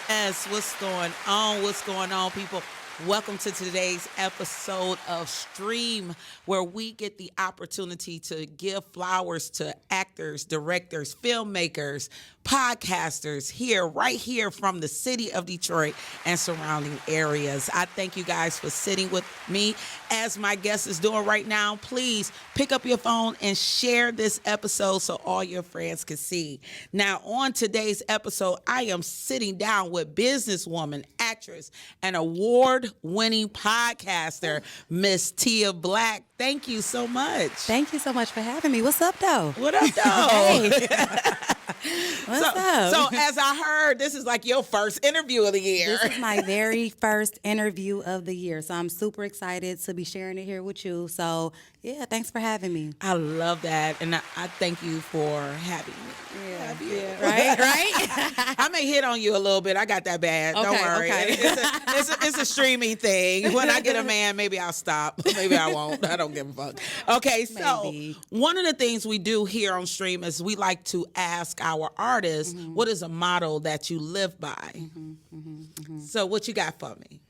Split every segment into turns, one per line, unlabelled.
Yes, what's going on? What's going on, people? Welcome to today's episode of Stream, where we get the opportunity to give flowers to actors, directors, filmmakers, podcasters right here from the city of Detroit and surrounding areas. I thank you guys for sitting with me as my guest is doing right now. Please pick up your phone and share this episode so all your friends can see. Now, on today's episode, I am sitting down with businesswoman, actress, and award-winning podcaster, Miss Tia Blaque. Thank you so much.
Thank you so much for having me. What's up, though?
What up, though?
Hey. What's up?
So, as I heard, this is like your first interview of the year.
This is my very first interview of the year, so I'm super excited to be sharing it here with you. So, yeah, thanks for having me.
I love that, and I thank you for having me.
Yeah. Right?
I may hit on you a little bit. I got that bad.
Okay,
Don't worry.
okay.
It's a streaming thing. When I get a man, maybe I'll stop. Maybe I won't. I don't give a fuck. Okay, so
Maybe.
one of the things we do here on Stream is we like to ask our artists, what is a motto that you live by? So what you got for me?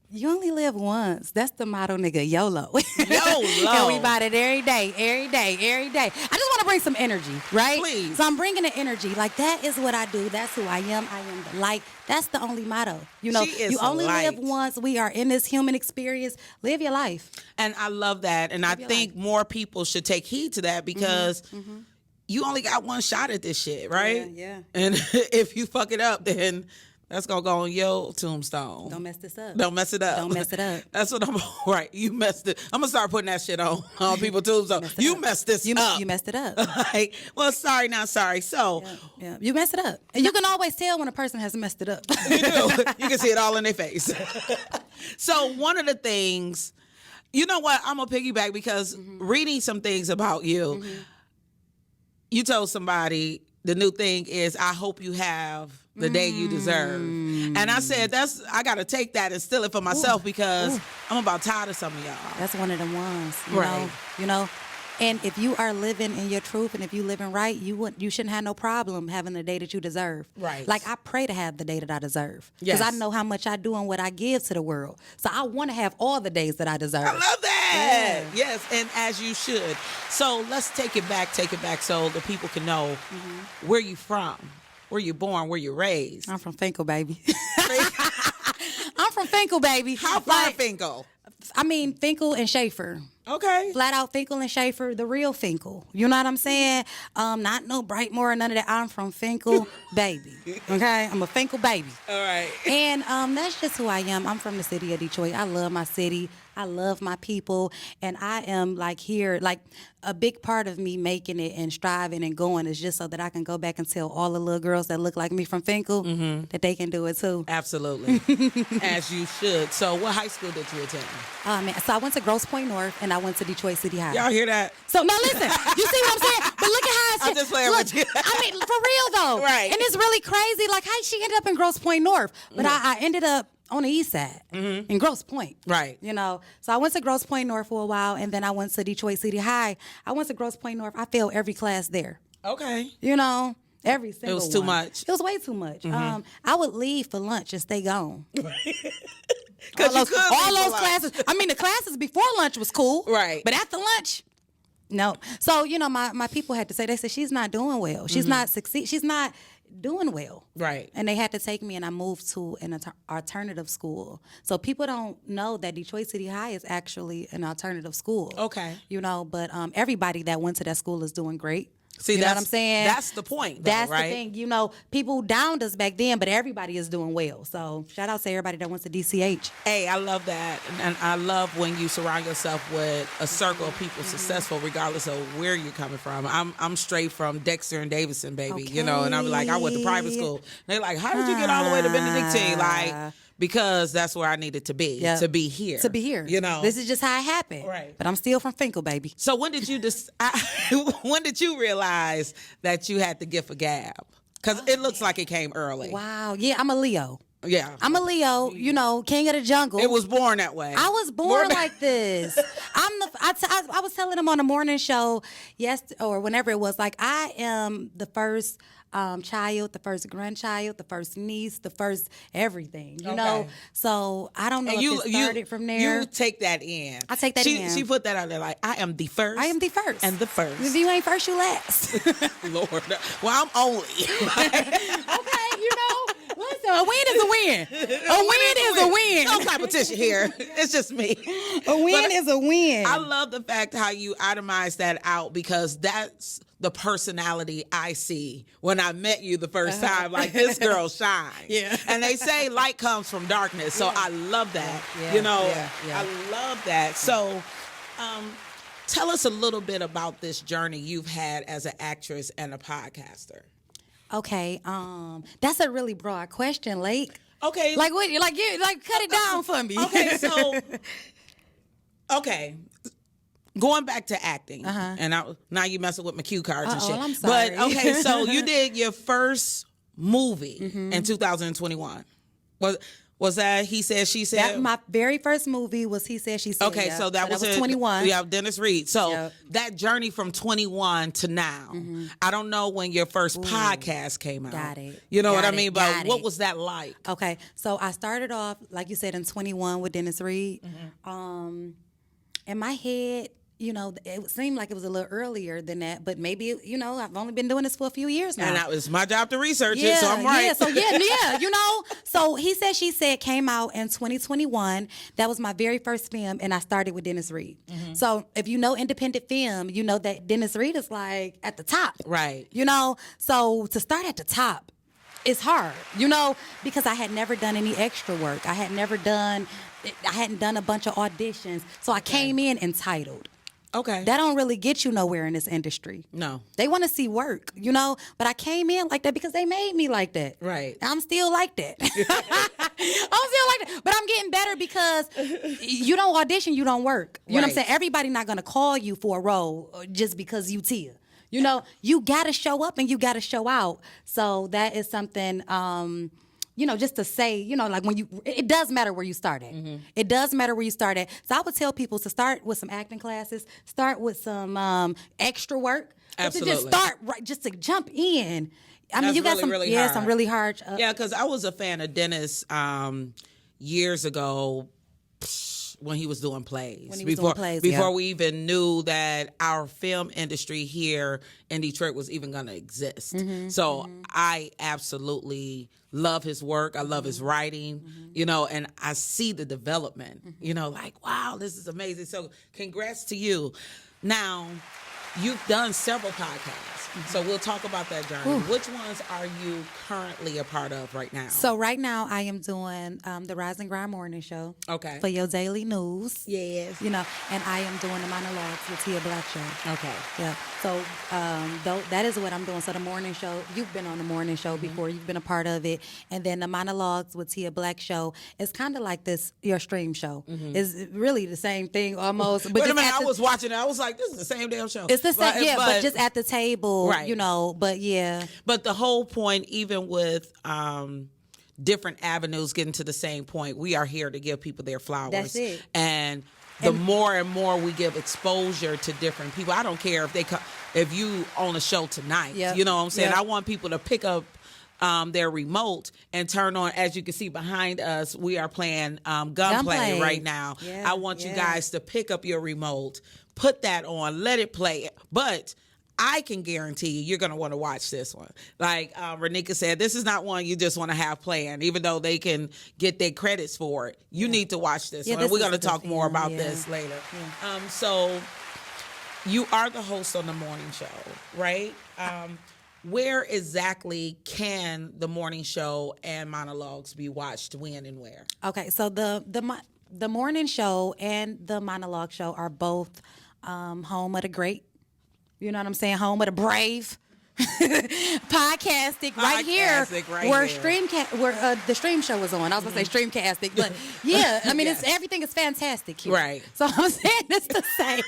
You only live once. That's the motto, nigga. YOLO.
YOLO.
And we about it every day. I just want to bring some energy, right?
Please.
So I'm bringing the energy. Like, that is what I do. That's who I am. I am the light. That's the only motto. You know,
She is
you only
light.
live once. We are in this human experience. Live your life.
And I love that. And I
your
think more people should take heed to that because you only got one shot at this shit, right?
Yeah.
And if you fuck it up, then that's going to go on your tombstone.
Don't mess this up.
Don't mess it up.
Don't mess it up.
That's what I'm, right. You messed it. I'm going to start putting that shit on people's tombstones. You messed this up.
You messed it up.
Like, well, sorry, not sorry. So,
Yeah, you messed it up. And you can always tell when a person has messed it up.
you do. You can see it all in their face. So one of the things, you know what? I'm going to piggyback because reading some things about you, you told somebody the new thing is, I hope you have the day you deserve. And I said, I got to take that and steal it for myself because I'm about tired of some of y'all.
That's one of the ones.
Right.
You know. And if you are living in your truth and if you living right, you shouldn't have no problem having the day that you deserve.
Right.
Like, I pray to have the day that I deserve.
Yes.
Because I know how much I do and what I give to the world. So I want to have all the days that I deserve.
I love that.
Yeah.
Yes, and as you should. So let's take it back so the people can know where you from, where you born, where you raised.
I'm from Finkel, baby. I'm from Finkel, baby.
How far
Like,
Finkel?
I mean, Finkel and Schaefer.
Okay.
Flat out Finkel and Schaefer, the real Finkel. You know what I'm saying? Not no Brightmore or none of that. I'm from Finkel, baby. Okay? I'm a Finkel baby.
All right.
And that's just who I am. I'm from the city of Detroit. I love my city. I love my people. And I am like here, like a big part of me making it and striving and going is just so that I can go back and tell all the little girls that look like me from Finkel that they can do it too.
Absolutely. As you should. So what high school did you attend?
So I went to Grosse Pointe North and I went to Detroit City High.
Y'all hear that?
So now listen, you see what I'm saying? But look at how it's
I'm just playing
look,
with you.
I mean, for real though.
Right.
And it's really crazy. Like, how she ended up in Grosse Pointe North. But I ended up on the east side in Grosse Pointe.
Right.
You know. So I went to Grosse Pointe North for a while and then I went to Detroit City High. I went to Grosse Pointe North. I failed every class there.
Okay.
You know. Every single
was too
one.
much.
It was way too much. I would leave for lunch and stay gone.
Because you could
all
leave
those
for lunch.
classes. I mean, the classes before lunch was cool.
Right.
But after lunch, no. So, you know, my people had to say, they said, she's not doing well. She's not she's not doing well.
Right.
And they had to take me and I moved to an alternative school. So people don't know that Detroit City High is actually an alternative school.
Okay.
You know, but everybody that went to that school is doing great.
See,
you know
that's
what I'm saying?
That's the point, though,
That's
right?
the thing. You know, people downed us back then, but everybody is doing well. So shout out to everybody that went to DCH.
Hey, I love that. And I love when you surround yourself with a circle of people successful, regardless of where you're coming from. I'm straight from Dexter and Davidson, baby. You know, and I'm like, I went to private school. They're like, how did you get all the way to Benedictine? Like, because that's where I needed to be, to be here.
To be here.
You know.
This is just how it happened.
Right.
But I'm still from Finkel, baby.
So when did you when did you realize that you had the gift of gab? Because it looks like it came early.
Wow. Yeah, I'm a Leo.
Yeah.
I'm a Leo, you know, king of the jungle.
It was born that way.
I was born like this. I was telling him on the morning show, or whenever it was, like, I am the first child, the first grandchild, the first niece, the first everything, you know? So I don't know if it started from there.
You take that in.
I take that in.
She put that out there like, I am the first.
I am the first.
And the first.
If you ain't first, you last.
Lord. Well, I'm only.
Okay, you know? Listen, a win is a win. A win is a win.
No competition here. It's just me.
A win is a win.
I love the fact how you itemize that out, because that's the personality I see when I met you the first time. Like, this girl shines.
Yeah.
And they say light comes from darkness. So I love that.
Yeah.
You know,
Yeah.
I love that. So tell us a little bit about this journey you've had as an actress and a podcaster.
Okay, that's a really broad question, Lake.
Okay.
Like what? Like cut it down for me.
Okay, so going back to acting, and now you messing with my cue cards and shit.
I'm sorry.
But okay, so you did your first movie in 2021. Was that He Said, She Said?
My very first movie was He Said, She Said.
Okay,
yeah.
so that was
21.
Yeah, Dennis Reed. So
Yep.
that journey from 21 to now, I don't know when your first podcast came out.
Got it.
You know what I
Got
mean?
it.
But
Got
what
it.
was that like?
Okay, so I started off, like you said, in 21 with Dennis Reed. In my head, you know, it seemed like it was a little earlier than that, but maybe, you know, I've only been doing this for a few years now.
And that was my job to research it, so I'm right.
Yeah, you know. So He Said, She Said came out in 2021. That was my very first film, and I started with Dennis Reed. So if you know independent film, you know that Dennis Reed is like at the top.
Right.
You know, so to start at the top, it's hard, you know, because I had never done any extra work. I hadn't done a bunch of auditions. So I came in entitled.
Okay.
That don't really get you nowhere in this industry.
No.
They want to see work, you know? But I came in like that because they made me like that.
Right.
I'm still like that. I'm still like that. But I'm getting better because you don't audition, you don't work. You know what I'm saying? Everybody not going to call you for a role just because you Tia. You know, you got to show up and you got to show out. So that is something... you know, just to say, you know, like it does matter where you started. It does matter where you started. So I would tell people to start with some acting classes, start with some extra work.
Absolutely.
To just start right, just to jump in. I mean,
That's
you got
really hard.
some really hard.
Yeah, because I was a fan of Dennis years ago when he was doing plays. Before we even knew that our film industry here in Detroit was even going to exist. So I absolutely love his work. I love his writing, you know, and I see the development, you know, like, wow, this is amazing. So congrats to you. Now, you've done several podcasts. So we'll talk about that journey. Which ones are you currently a part of right now?
So right now I am doing the Rise and Grind Morning Show.
Okay.
For your daily news.
Yes.
You know, and I am doing the Monologues with Tia Blaque show.
Okay.
Yeah. So that is what I'm doing. So the morning show, you've been on the morning show before. You've been a part of it. And then the Monologues with Tia Blaque show is kind of like your stream show. It's really the same thing almost. But
wait a minute, I was watching it. I was like, this is the same damn show.
It's the same, but just at the table,
right.
You know, but yeah.
But the whole point, even with different avenues getting to the same point, we are here to give people their flowers.
That's it.
And the more and more we give exposure to different people, I don't care if you own a show tonight.
Yep.
You know what I'm saying?
Yep.
I want people to pick up their remote and turn on. As you can see behind us, we are playing Gunplay right now.
Yeah,
I want you guys to pick up your remote, put that on, let it play. But I can guarantee you're going to want to watch this one. Like Renika said, this is not one you just want to have playing, even though they can get their credits for it. You need to watch this one. We're going to talk more about this later. Yeah. So you are the host on the morning show, right? Where exactly can the morning show and Monologues be watched, when and where? Okay,
so the morning show and the Monologue show are both home of the great. You know what I'm saying? Home of the brave. Podcastic right here, where the stream show was on. I was gonna say Streamcastic, but yeah, I mean, everything is fantastic here.
Right.
So I'm saying this to say,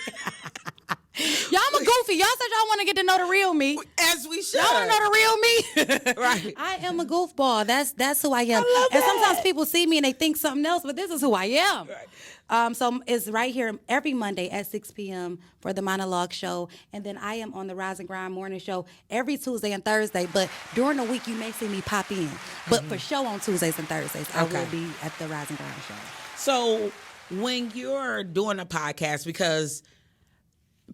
Y'all, I'm a goofy. Y'all said y'all want to get to know the real me.
As we should.
Y'all want to know the real me.
Right.
I am a goofball. That's who I am.
I love
and
that.
sometimes people see me and they think something else, but this is who I am.
Right.
So it's right here every Monday at 6 p.m. for the Monologue show. And then I am on the Rise and Grind morning show every Tuesday and Thursday. But during the week, you may see me pop in. But for show on Tuesdays and Thursdays, I will be at the Rise and Grind show.
So when you're doing a podcast, because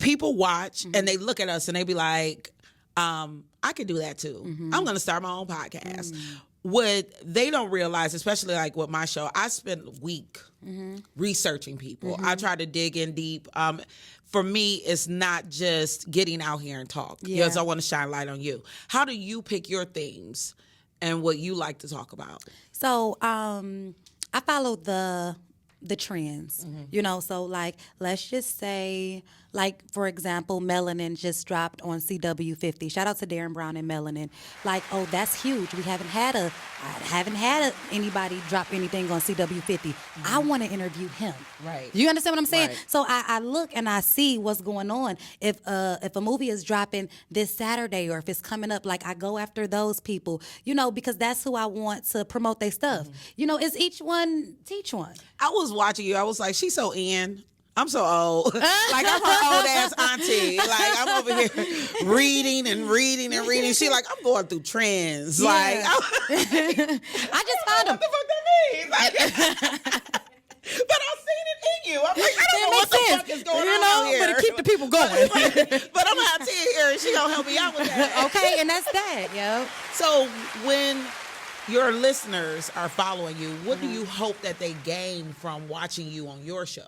people watch and they look at us and they be like, I could do that too. I'm going to start my own podcast. What they don't realize, especially like with my show, I spent a week researching people. I try to dig in deep. For me, it's not just getting out here and talk because I want to shine light on you. How do you pick your themes and what you like to talk about?
So I follow the trends, you know, so like, let's just say, like, for example, Melanin just dropped on CW50. Shout out to Darren Brown and Melanin. Like, oh, that's huge. I haven't had anybody drop anything on CW50. I want to interview him.
Right.
You understand what I'm saying?
Right.
So I look and I see what's going on. If a movie is dropping this Saturday or if it's coming up, like, I go after those people, you know, because that's who I want to promote their stuff. You know, it's each one teach one.
I was watching you. I was like, she's so in. I'm so old. Like, I'm her old ass auntie. Like, I'm over here reading and reading and reading. She like, I'm going through trends.
Yeah.
Like,
I just found them.
what the fuck that means? Like, but I've seen it in you. I'm like, I don't know what the fuck is going on out here.
But to keep the people going.
But I'm out here and she gonna help me out with that.
Okay, and that's that, yo.
So when your listeners are following you, what do you hope that they gain from watching you on your shows?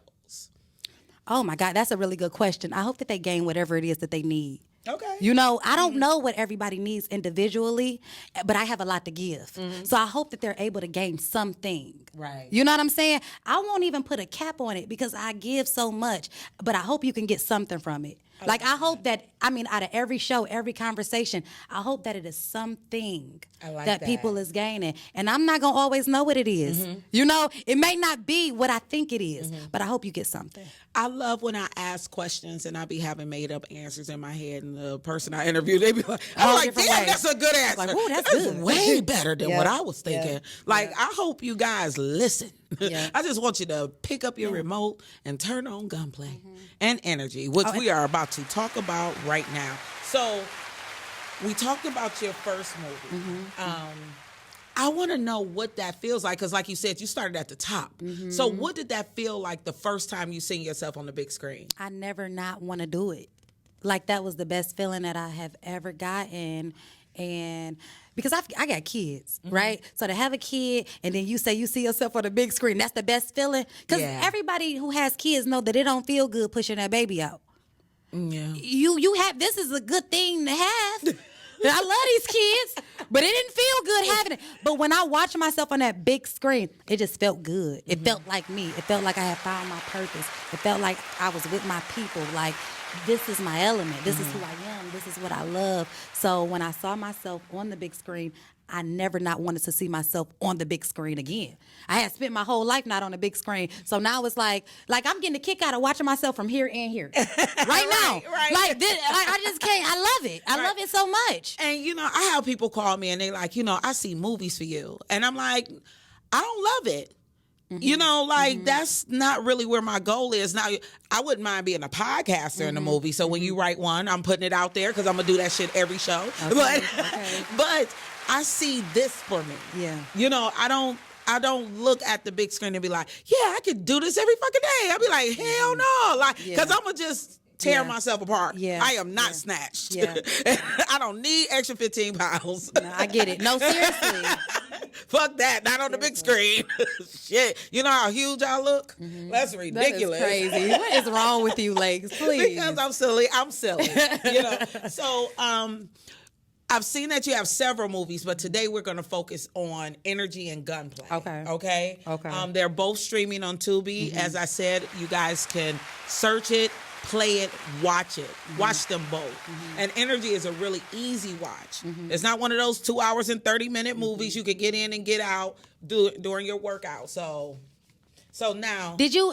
Oh my God, that's a really good question. I hope that they gain whatever it is that they need.
Okay.
You know, I don't know what everybody needs individually, but I have a lot to give. So I hope that they're able to gain something.
Right.
You know what I'm saying? I won't even put a cap on it because I give so much, but I hope you can get something from it. Like, I hope that, I mean, out of every show, every conversation, I hope that it is something that people is gaining. And I'm not going to always know what it is. You know, it may not be what I think it is, but I hope you get something.
I love when I ask questions and I be having made up answers in my head, and the person I interview, they be like, I'm like, damn, that's a good answer.
Like, ooh, that's good.
Way better than what I was thinking.
Yeah.
Like, I hope you guys listen.
Yeah.
I just want you to pick up your remote and turn on Gunplay and Energy, which we are about to talk about right now. So we talked about your first movie. I want to know what that feels like, because like you said, you started at the top. So what did that feel like the first time you seen yourself on the big screen?
I never not want to do it. Like, that was the best feeling that I have ever gotten. And because I got kids, right? So to have a kid and then you say you see yourself on the big screen, that's the best feeling. Because everybody who has kids know that it don't feel good pushing that baby out.
Yeah.
You have, this is a good thing to have. I love these kids, but it didn't feel good having it. But when I watched myself on that big screen, it just felt good. It felt like me. It felt like I had found my purpose. It felt like I was with my people. Like, this is my element. This is who I am. This is what I love. So when I saw myself on the big screen, I never not wanted to see myself on the big screen again. I had spent my whole life not on the big screen. So now it's like I'm getting a kick out of watching myself from here and here. Right now.
Right.
Like this, I just can't. I love it. I love it so much.
And, you know, I have people call me and they like, you know, I see movies for you. And I'm like, I don't love it. You know, like, that's not really where my goal is. Now, I wouldn't mind being a podcaster in a movie. So when you write one, I'm putting it out there because I'm going to do that shit every show.
Okay.
But I see this for me.
Yeah.
You know, I don't look at the big screen and be like, yeah, I could do this every fucking day. I'll be like, hell no. Like, because I'm going to just tear myself apart.
Yeah.
I am not snatched.
Yeah.
I don't need extra 15 pounds.
No, I get it. No, seriously.
Fuck that. Not on the big screen. Shit. You know how huge I look? That's ridiculous.
That is crazy. What is wrong with you, Legs? Please.
Because I'm silly. You know. So I've seen that you have several movies, but today we're going to focus on Energy and Gunplay. Okay. They're both streaming on Tubi. As I said, you guys can search it, play it, watch it. Watch them both. And Energy is a really easy watch. It's not one of those 2 hours and 30-minute movies you could get in and get out during your workout. So now,
did you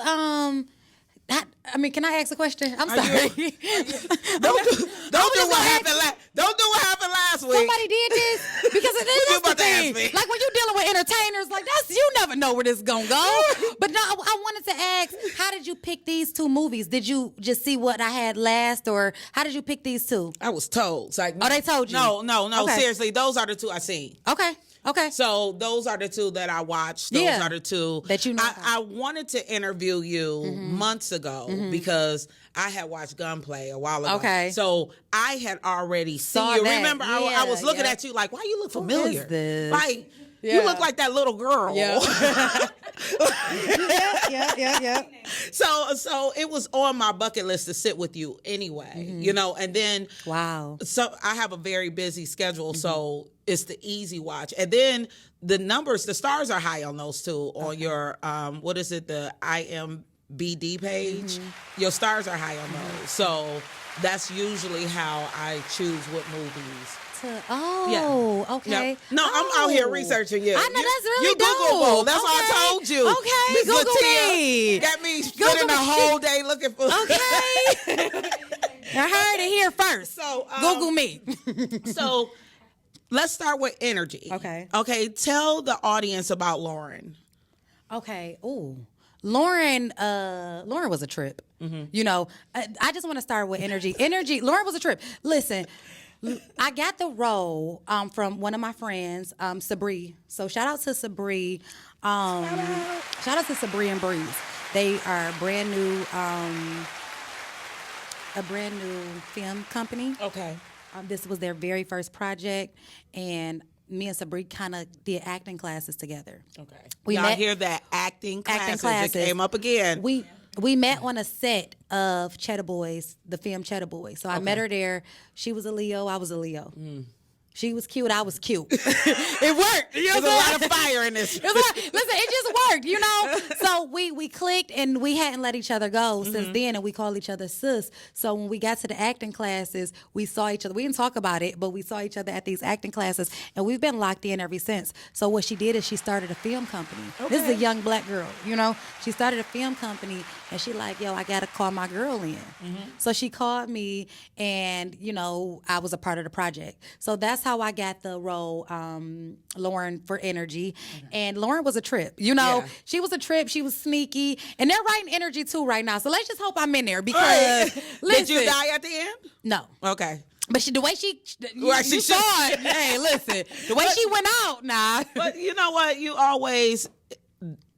I mean, can I ask a question? I'm sorry.
Don't do what happened last. Don't do what happened last week.
Somebody did this because it is the thing. Like when you're dealing with entertainers, like you never know where this is gonna go. But no, I wanted to ask, how did you pick these two movies? Did you just see what I had last, or how did you pick these two?
I was told. It's like,
they told you?
No.
Okay.
Seriously, those are the two I seen.
Okay.
So those are the two that I watched. Those are the two
that you know.
I wanted to interview you months ago because I had watched Gunplay a while ago.
Okay.
So I had already seen you.
that.
Remember, I was looking at you like, why you look familiar?
Who is this?
Like, you look like that little girl.
Yeah. Yeah.
So it was on my bucket list to sit with you anyway, you know, and then
wow.
So I have a very busy schedule, so it's the easy watch. And then the stars are high on those two on your what is it, the IMBD page? Your stars are high on those. So that's usually how I choose what movies.
Okay.
Yep. No, I'm out here researching you.
I know, that's really
you
dope.
Googleable. That's what I told you.
Okay,
Ms.
Google
Latia
me.
Got me spending the whole day looking for.
Okay. I heard it here first.
So
Google me.
So let's start with energy. Okay. Tell the audience about Lauren.
Okay. Ooh. Lauren was a trip. You know, I just want to start with energy. Lauren was a trip. Listen, I got the role from one of my friends, Sabri. So shout out to Sabri. Shout out to Sabri and Breeze. They are a brand new film company.
Okay.
This was their very first project, and me and Sabri kind of did acting classes together.
Okay.
Y'all
hear that acting classes. It came up again.
We met on a set of Cheddar Boys, the film Cheddar Boys. So I met her there. She was a Leo. I was a Leo. She was cute. I was cute. It worked. You know
There's a lot of fire in this.
Listen, it just worked, you know? So we clicked, and we hadn't let each other go since then, and we call each other sis. So when we got to the acting classes, we saw each other. We didn't talk about it, but we saw each other at these acting classes, and we've been locked in ever since. So what she did is she started a film company. This is a young black girl, you know? She started a film company, and she like, yo, I got to call my girl in. So she called me, and, you know, I was a part of the project. So that's how I got the role, Lauren, for energy. And Lauren was a trip. You know, she was a trip. She was sneaky. And they're writing energy too right now. So let's just hope I'm in there because, listen.
Did you die at the end?
No.
Okay.
But the way she saw it. Hey, listen. The way she went out, nah.
But you know what?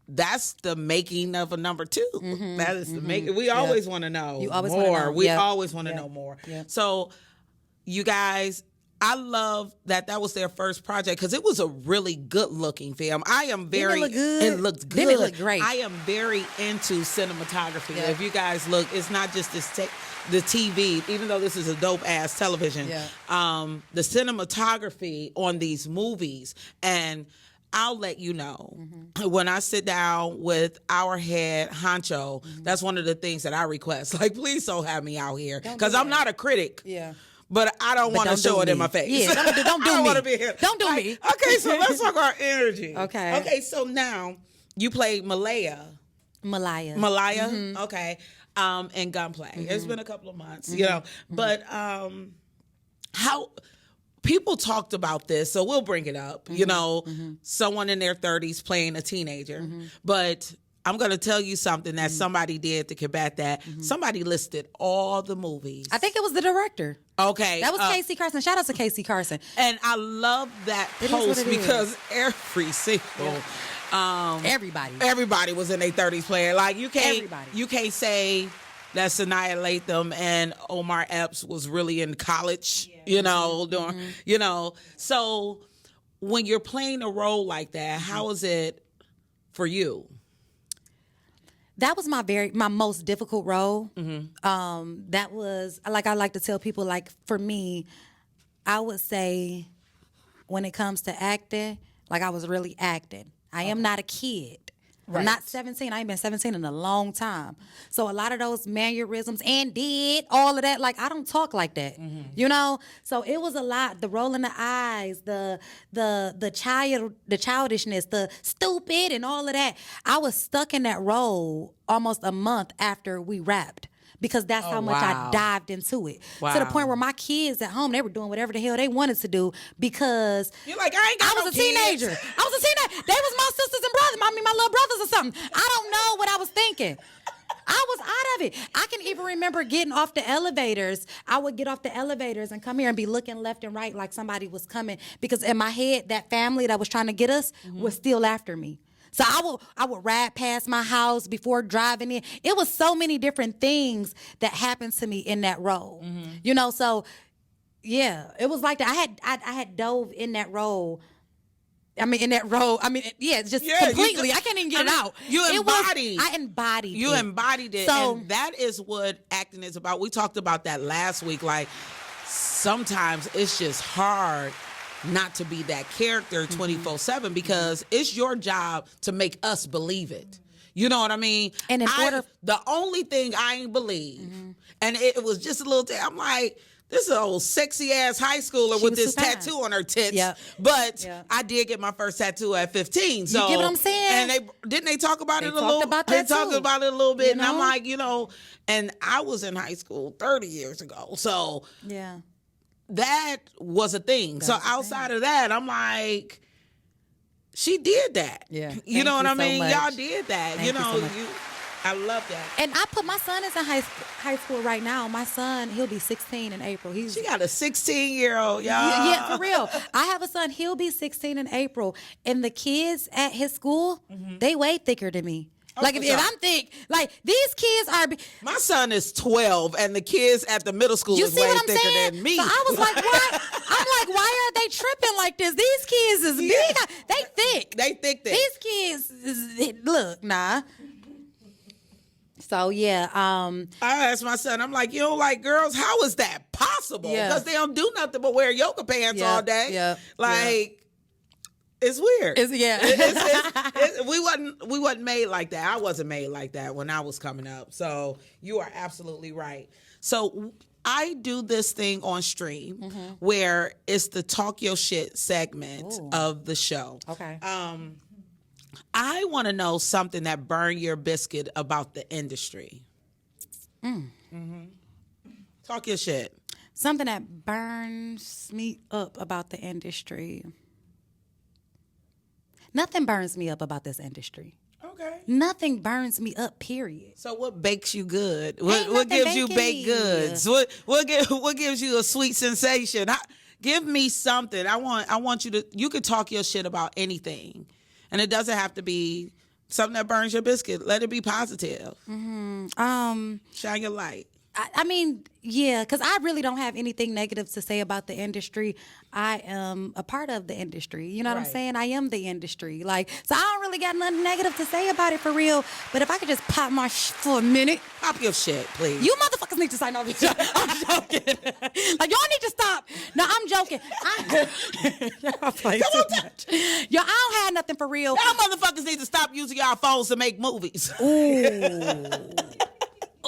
That's the making of a number two. That is the making. We always want to know more. We always want to know more. So, you guys, I love that was their first project because it was a really good looking film.
It looked good.
It looked good.
It looked great.
I am very into cinematography. If you guys look, it's not just the TV, even though this is a dope ass television. The cinematography on these movies, and I'll let you know when I sit down with our head honcho. That's one of the things that I request. Like, please don't have me out here because I'm not a critic. But I don't want to show it in my face.
Yeah, don't do
I don't
me.
want to be here.
Don't do me.
Okay, so let's talk about energy.
Okay,
so now you played Malaya. Okay. In Gunplay. It's been a couple of months, you know. But how people talked about this, so we'll bring it up. You know, someone in their 30s playing a teenager. But I'm going to tell you something that somebody did to combat that. Somebody listed all the movies.
I think it was the director.
Okay.
That was Casey Carson. Shout out to Casey Carson.
And I love that post because every single... everybody was in their 30s playing. Like, you can't say that Sanaa Lathan and Omar Epps was really in college, you know, doing, you know. So when you're playing a role like that, how is it for you?
That was my most difficult role. That was, like I like to tell people, like, for me, I would say when it comes to acting, like, I was really acting. I am not a kid. I'm not 17. I ain't been 17 in a long time. So a lot of those mannerisms and all of that, like I don't talk like that. You know? So it was a lot. The rolling the eyes, the childishness, the stupid and all of that. I was stuck in that role almost a month after we wrapped. Because that's how much I dived into it.
Wow.
To the point where my kids at home, they were doing whatever the hell they wanted to do because
You're like, I ain't got
I was
no
a teenager.
kids.
I was a teenager. They was my sisters and brothers. I mean, my little brothers or something. I don't know what I was thinking. I was out of it. I can even remember getting off the elevators. I would get off the elevators and come here and be looking left and right like somebody was coming. Because in my head, that family that was trying to get us was still after me. So I would ride past my house before driving in. It was so many different things that happened to me in that role. You know, so yeah, it was like that. I had dove in that role. Just completely. I can't even get it out.
You embodied.
I embodied it.
You embodied it.
So,
and that is what acting is about. We talked about that last week. Like, sometimes it's just hard not to be that character 24/7 because it's your job to make us believe it. You know what I mean?
And
the only thing I ain't believe, and it was just a little thing, I'm like, this is an old sexy ass high schooler with this tattoo on her tits.
Yep.
But
Yep.
I did get my first tattoo at 15. So
you get what I'm saying?
And they talk about
They
it a little.
about
They
that
talked
too.
about it a little bit,
You
and I'm
know?
like, and I was in high school 30 years ago, so
yeah.
that was a thing. So outside of that, I'm like, she did that.
Yeah.
You know what I
Thank you so
mean?
much.
Y'all did that.
Thank you so much.
I love that.
And I put my son is in high school right now. My son, he'll be 16 in April.
She got a 16-year-old, y'all.
Yeah, for real. I have a son, he'll be 16 in April. And the kids at his school, they way thicker than me. Like if I'm thick, like these kids are.
My son is 12, and the kids at the middle school
You
is
see
way
what I'm
thicker
saying?
than me.
So I was like, why? I'm like, why are they tripping like this? These kids is big. They thick.
They thick.
These kids is look, nah. So yeah,
I asked my son, I'm like, you don't like girls? How is that possible?
Yeah.
Because they don't do nothing but wear yoga pants all day.
Yeah.
Like, it's weird.
Yeah.
We wasn't made like that. I wasn't made like that when I was coming up. So you are absolutely right. So I do this thing on stream where it's the Talk Your Shit segment of the show.
Okay.
I want to know something that burned your biscuit about the industry. Talk your shit.
Something that burns me up about the industry. Nothing burns me up about this industry.
Okay.
Nothing burns me up, period.
So what bakes you good?
Ain't
What
nothing
gives you
baking
baked
me.
goods? What gives you a sweet sensation? Give me something. I want you to. You could talk your shit about anything, and it doesn't have to be something that burns your biscuit. Let it be positive. Shine your light.
I mean, yeah, because I really don't have anything negative to say about the industry. I am a part of the industry. You know what I'm
Right.
saying? I am the industry. Like, so I don't really got nothing negative to say about it for real. But if I could just pop my for a minute.
Pop your shit, please.
You motherfuckers need to sign off. I'm joking. Like, y'all need to stop. No, I'm joking. Y'all play too much. Y'all, I don't have nothing for real.
Y'all motherfuckers need to stop using y'all phones to make movies.
Ooh.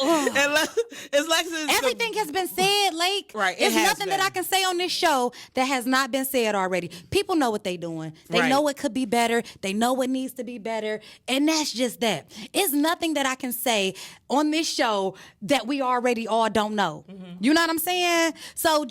Everything has been said, Lake.
Right, it
There's
has
nothing that
been.
I can say on this show that has not been said already. People know what they're doing. They
Right.
know what could be better. They know what needs to be better. And that's just that. It's nothing that I can say on this show that we already all don't know. You know what I'm saying? So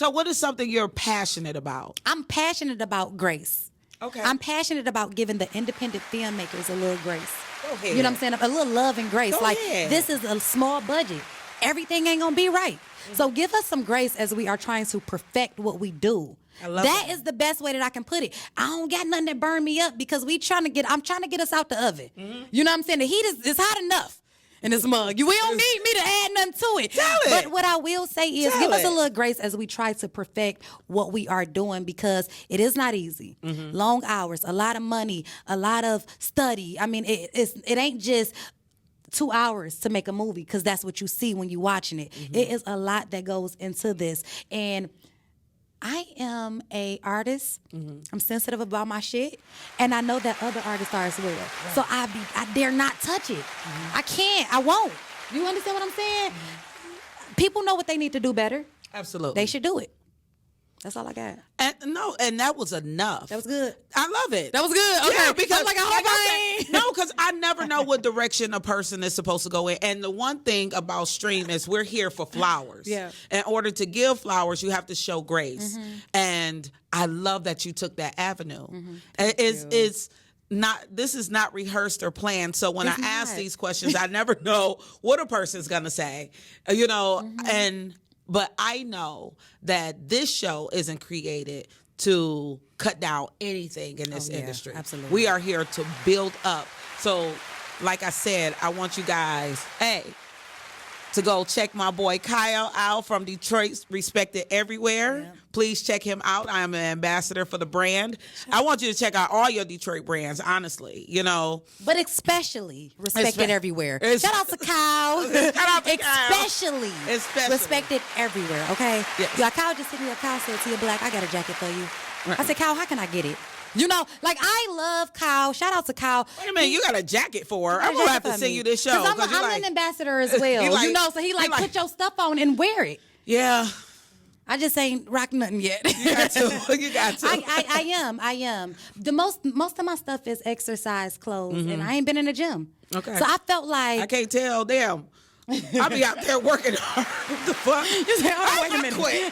what is something you're passionate about?
I'm passionate about grace.
Okay.
I'm passionate about giving the independent filmmakers a little grace.
Go ahead.
You know what I'm saying? A little love and grace.
Go
Like,
ahead.
this is a small budget. Everything ain't gonna be right. So give us some grace as we are trying to perfect what we do.
I love
That
that.
is the best way that I can put it. I don't got nothing that burn me up because I'm trying to get us out the oven. You know what I'm saying? The heat is hot enough in this mug. We don't need me to add nothing to it.
Tell it.
But what I will say is
Tell
give us a
it.
little grace as we try to perfect what we are doing because it is not easy. Long hours, a lot of money, a lot of study. I mean, it ain't just 2 hours to make a movie because that's what you see when you're watching it. It is a lot that goes into this. And I am a artist.
Mm-hmm.
I'm sensitive about my shit, and I know that other artists are as well. Right. So I dare not touch it. I can't. I won't. You understand what I'm saying? People know what they need to do better.
Absolutely.
They should do it. That's all I got.
And that was enough.
That was good.
I love it.
That was good. Okay.
Yeah, because
I'm like, I hope I ain't.
No, because I never know what direction a person is supposed to go in. And the one thing about Stream is we're here for flowers.
Yeah.
In order to give flowers, you have to show grace. And I love that you took that avenue. It's not, this is not rehearsed or planned. So when I ask these questions, I never know what a person's gonna say. You know, but I know that this show isn't created to cut down anything in this industry.
Absolutely.
We are here to build up. So, like I said, I want you guys, to go check my boy Kyle out from Detroit, respected everywhere. Yeah. Please check him out. I am an ambassador for the brand. I want you to check out all your Detroit brands, honestly, you know.
But especially respected everywhere. Shout out to Kyle.
Shout out to Kyle.
Especially respected everywhere, okay?
Yes.
Yeah, Kyle just hit me up. Kyle said, Tia Blaque, I got a jacket for you.
Right.
I said, Kyle, how can I get it? You know, like, I love Kyle. Shout out to Kyle.
Wait a minute, you got a jacket for her. I'm going to have to send you this show.
Because I'm an ambassador as well. You know, so he put your stuff on and wear it.
Yeah.
I just ain't rock nothing yet.
You got to. You got to.
I am. The most of my stuff is exercise clothes, and I ain't been in the gym.
Okay.
So I felt like
I can't tell. Damn. I'll be out there working hard. What the fuck?
You say, oh, wait a minute.
Quit.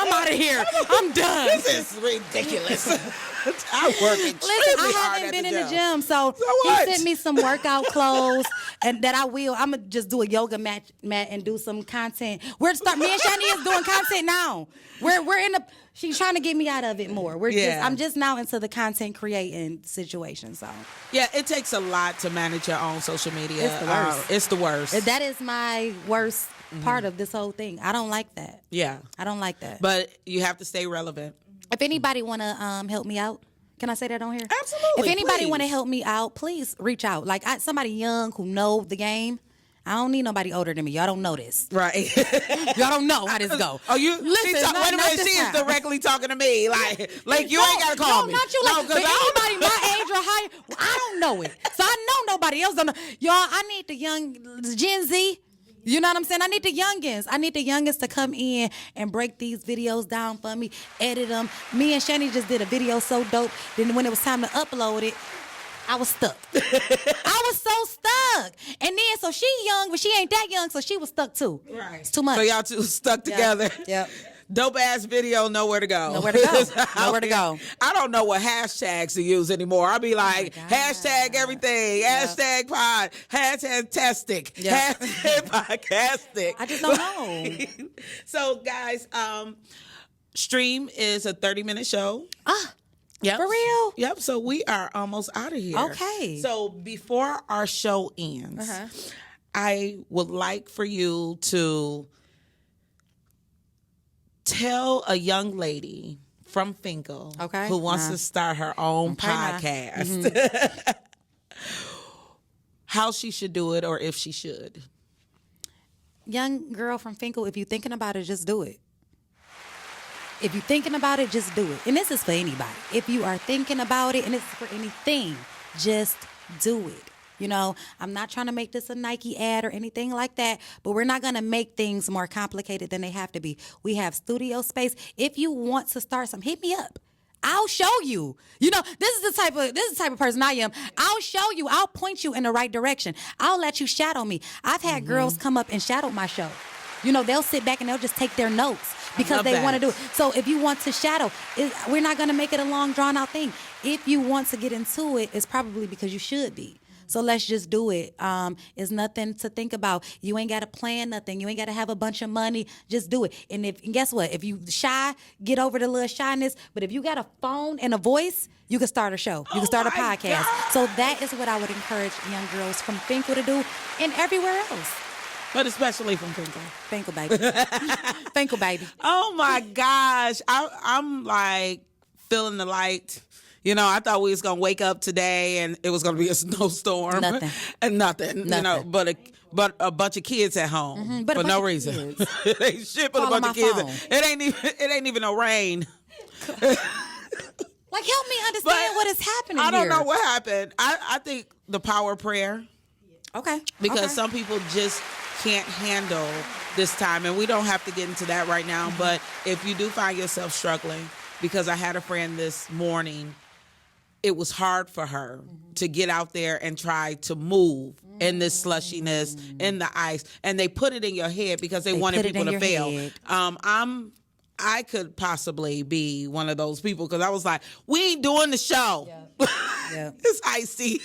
I'm out of here. I'm done.
This is ridiculous. I work extremely hard.
I haven't been in the gym, so he sent me some workout clothes, and that I'm gonna just do a yoga mat and do some content. Me and Shani is doing content now. We're in the. She's trying to get me out of it more. I'm just now into the content creating situation. So
yeah, it takes a lot to manage your own social media.
It's the worst.
It's the worst.
That is my worst part of this whole thing. I don't like that.
Yeah,
I don't like that.
But you have to stay relevant.
If anybody want to help me out, can I say that on here?
Absolutely.
If anybody want to help me out, please reach out. Like somebody young who know the game. I don't need nobody older than me. Y'all don't know this.
Right.
Y'all don't know how this go.
Oh, you listen. Wait a minute. She is directly talking to me. Like you ain't got to call me.
No, not you. Like, but anybody my age or higher, I don't know it. So I know nobody else don't know. Y'all, I need the Gen Z. You know what I'm saying? I need the youngins. I need the youngins to come in and break these videos down for me, edit them. Me and Shani just did a video so dope. Then when it was time to upload it, I was stuck. I was so stuck. And then, so she young, but she ain't that young, so she was stuck too.
Right.
It's too much.
So y'all two stuck together.
Yep.
Dope ass video, nowhere to go.
Nowhere to go. Nowhere to go.
I don't know what hashtags to use anymore. I'll be like, hashtag everything, hashtag pod, hashtag tastic, hashtag podcastic.
I just don't know.
So guys, Stream is a 30-minute show. Yep.
For real?
Yep. So we are almost out of here.
Okay.
So before our show ends, I would like for you to tell a young lady from Finkel who wants to start her own podcast how she should do it or if she should.
Young girl from Finkel, if you're thinking about it, just do it. If you're thinking about it, just do it. And this is for anybody. If you are thinking about it and it's for anything, just do it. You know, I'm not trying to make this a Nike ad or anything like that, but we're not going to make things more complicated than they have to be. We have studio space. If you want to start something, hit me up. I'll show you. You know, this is the type of person I am. I'll show you. I'll point you in the right direction. I'll let you shadow me. I've had girls come up and shadow my show. You know, they'll sit back and they'll just take their notes because they want to do it. So if you want to shadow, we're not going to make it a long, drawn-out thing. If you want to get into it, it's probably because you should be. So let's just do it. It's nothing to think about. You ain't got to plan nothing. You ain't got to have a bunch of money. Just do it. And guess what? If you shy, get over the little shyness. But if you got a phone and a voice, you can start a show. You can start a podcast. God. So that is what I would encourage young girls from Finkel to do and everywhere else.
But especially from Finkel.
Finkel, baby. Finkel, baby.
Oh, my gosh. I'm like feeling the light. You know, I thought we was going to wake up today and it was going to be a snowstorm.
Nothing.
And nothing. You know, but but a bunch of kids at home
but a
for no
bunch of
reason.
kids.
It ain't shit but a
Call on
bunch of
my
kids.
phone.
It ain't even no rain.
Like, help me understand what is happening
I don't
here.
know what happened. I think the power of prayer.
Okay.
Because
okay.
some people just can't handle this time. And we don't have to get into that right now. But if you do find yourself struggling, because I had a friend this morning, it was hard for her to get out there and try to move in this slushiness, in the ice. And they put it in your head because they wanted
put it
people
in
to
your
fail.
head.
I could possibly be one of those people because I was like, we ain't doing the show.
Yeah.
It's icy.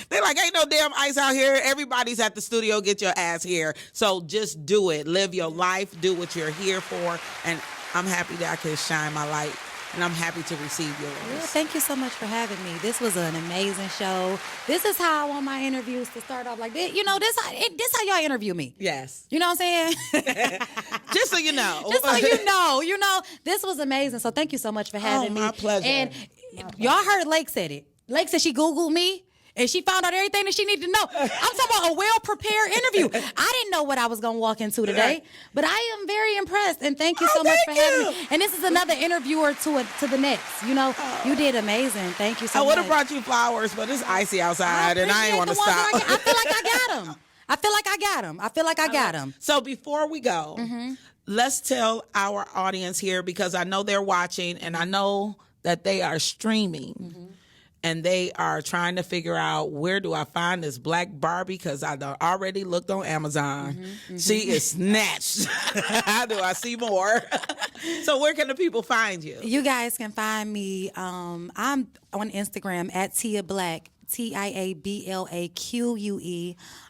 They're like, ain't no damn ice out here. Everybody's at the studio. Get your ass here. So just do it. Live your life. Do what you're here for. And I'm happy that I can shine my light. And I'm happy to receive yours.
Well, thank you so much for having me. This was an amazing show. This is how I want my interviews to start off like this. You know, this how y'all interview me.
Yes.
You know what I'm saying?
Just so you know.
Just so you know, this was amazing. So thank you so much for having me.
My pleasure.
And y'all heard Lake said it. Lake said she Googled me. And she found out everything that she needed to know. I'm talking about a well-prepared interview. I didn't know what I was going to walk into today, but I am very impressed. And thank you so much for having me. And this is another interviewer to the next. You know, you did amazing. Thank you so much.
I would have brought you flowers, but it's icy outside, and I ain't want to stop.
I feel like I got them. I feel like I got them.
So before we go, let's tell our audience here, because I know they're watching, and I know that they are streaming. And they are trying to figure out, where do I find this black Barbie? Because I already looked on Amazon. She is snatched. How do I see more? So where can the people find you?
You guys can find me. I'm on Instagram at Tia Blaque. TIABLAQUE.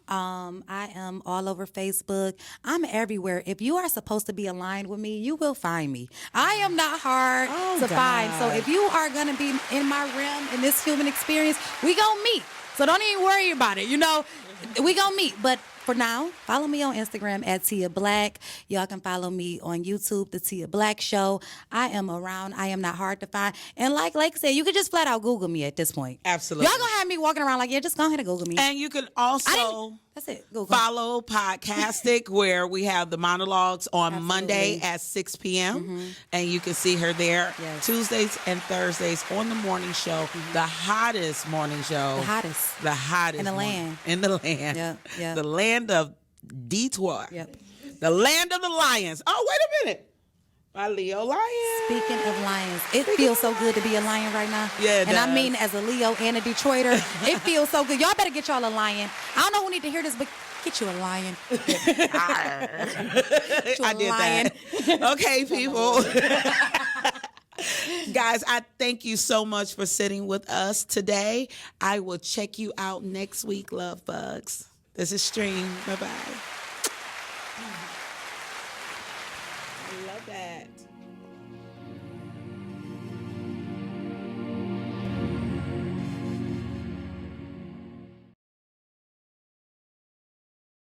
I am all over Facebook. I'm everywhere. If you are supposed to be aligned with me, you will find me. I am not hard to find. So if you are going to be in my realm, in this human experience, we going to meet. So don't even worry about it. You know, we going to meet. But for now, follow me on Instagram at Tia Blaque. Y'all can follow me on YouTube, The Tia Blaque Show. I am around. I am not hard to find. And like Lake said, you could just flat out Google me at this point.
Absolutely.
Y'all gonna have me walking around like, yeah, just go ahead and Google me.
And you can also
that's it. Google.
follow Podcastic, where we have the monologues on Monday at 6 p.m. And you can see her there.
Yes.
Tuesdays and Thursdays on the morning show, the hottest morning show. The hottest.
In the land.
In the land.
Yeah.
The land of Detroit.
Yep.
The land of the lions. Oh, wait a minute. My Leo lion.
Speaking of lions, it feels so good to be a lion right now.
Yeah, it
and
does.
I mean, as a Leo and a Detroiter, it feels so good. Y'all better get y'all a lion. I don't know who need to hear this, but get you a lion.
I did that. Okay, people. Guys, I thank you so much for sitting with us today. I will check you out next week, love bugs. This is Stream. Bye-bye. I love that.